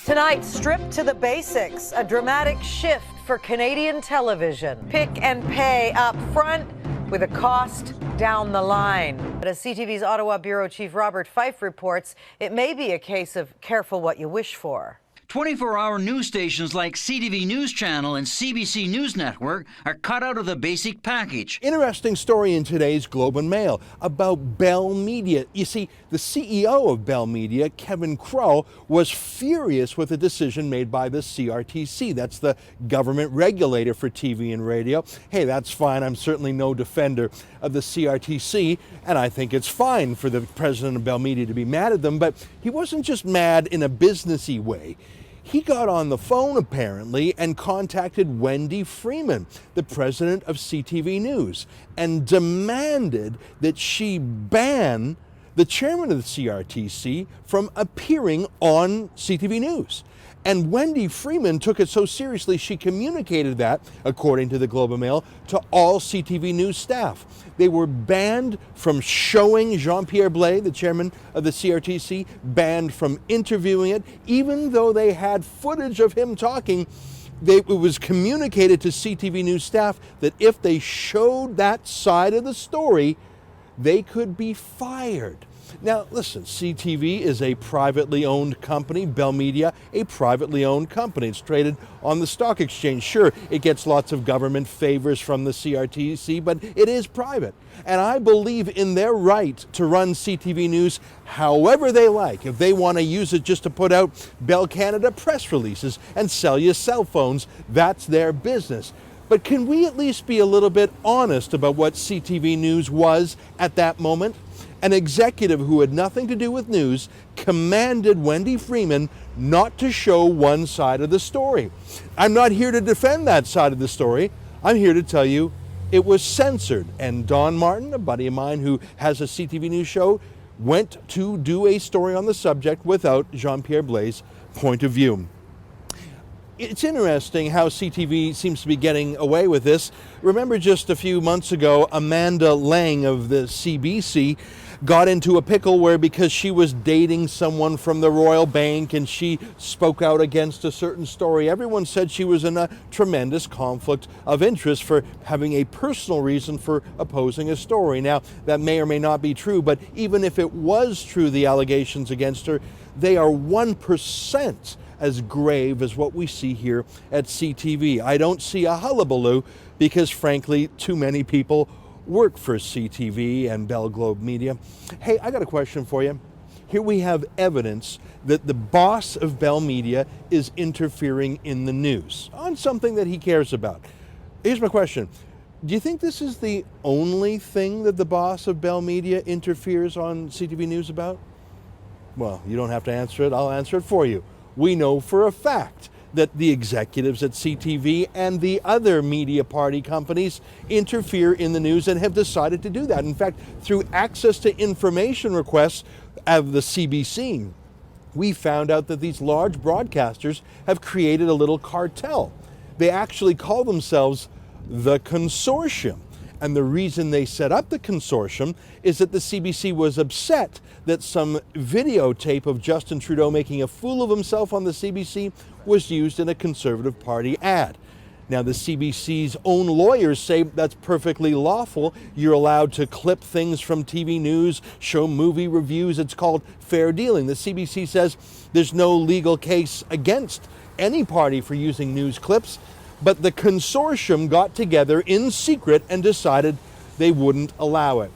Tonight, stripped to the basics, a dramatic shift for Canadian television. Pick and pay up front with a cost down the line. But as CTV's Ottawa Bureau Chief Robert Fife reports, it may be a case of careful what you wish for. 24-hour news stations like CTV News Channel and CBC News Network are cut out of the basic package. Interesting story in today's Globe and Mail about Bell Media. You see, the CEO of Bell Media, Kevin Crow, was furious with a decision made by the CRTC. That's the government regulator for TV and radio. Hey, that's fine. I'm certainly no defender of the CRTC, and I think it's fine for the president of Bell Media to be mad at them, but he wasn't just mad in a businessy way. He got on the phone, apparently, and contacted Wendy Freeman, the president of CTV News, and demanded that she ban the chairman of the CRTC from appearing on CTV News. And Wendy Freeman took it so seriously, she communicated that, according to the Globe and Mail, to all CTV News staff. They were banned from showing Jean-Pierre Blais, the chairman of the CRTC, banned from interviewing it, even though they had footage of him talking. It was communicated to CTV News staff that if they showed that side of the story, they could be fired. Now, listen, CTV is a privately owned company, Bell Media, a privately owned company. It's traded on the stock exchange. Sure, it gets lots of government favors from the CRTC, but it is private. And I believe in their right to run CTV News however they like. If they want to use it just to put out Bell Canada press releases and sell you cell phones, that's their business. But can we at least be a little bit honest about what CTV News was at that moment? An executive who had nothing to do with news commanded Wendy Freeman not to show one side of the story. I'm not here to defend that side of the story. I'm here to tell you it was censored. And Don Martin, a buddy of mine who has a CTV News show, went to do a story on the subject without Jean-Pierre Blais' point of view. It's interesting how CTV seems to be getting away with this. Remember just a few months ago, Amanda Lang of the CBC got into a pickle where because she was dating someone from the Royal Bank and she spoke out against a certain story, everyone said she was in a tremendous conflict of interest for having a personal reason for opposing a story. Now, that may or may not be true, but even if it was true, the allegations against her, they are 1% as grave as what we see here at CTV. I don't see a hullabaloo because, frankly, too many people work for CTV and Bell Globe Media. Hey, I got a question for you. Here we have evidence that the boss of Bell Media is interfering in the news on something that he cares about. Here's my question. Do you think this is the only thing that the boss of Bell Media interferes on CTV News about? Well, you don't have to answer it. I'll answer it for you. We know for a fact that the executives at CTV and the other media party companies interfere in the news and have decided to do that. In fact, through access to information requests of the CBC, we found out that these large broadcasters have created a little cartel. They actually call themselves the Consortium. And the reason they set up the consortium is that the CBC was upset that some videotape of Justin Trudeau making a fool of himself on the CBC was used in a Conservative Party ad. Now, the CBC's own lawyers say that's perfectly lawful. You're allowed to clip things from TV news, show movie reviews. It's called fair dealing. The CBC says there's no legal case against any party for using news clips. But the consortium got together in secret and decided they wouldn't allow it.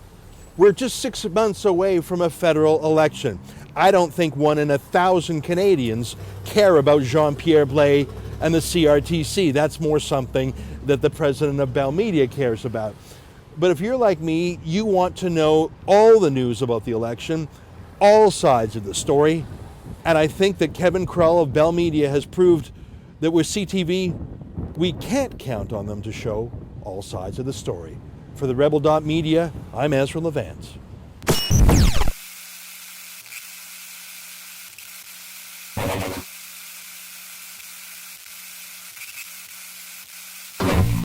We're just 6 months away from a federal election. I don't think 1 in 1,000 Canadians care about Jean-Pierre Blais and the CRTC. That's more something that the president of Bell Media cares about. But if you're like me, you want to know all the news about the election, all sides of the story. And I think that Kevin Crow of Bell Media has proved that with CTV, we can't count on them to show all sides of the story. For TheRebel.media, I'm Ezra Levant.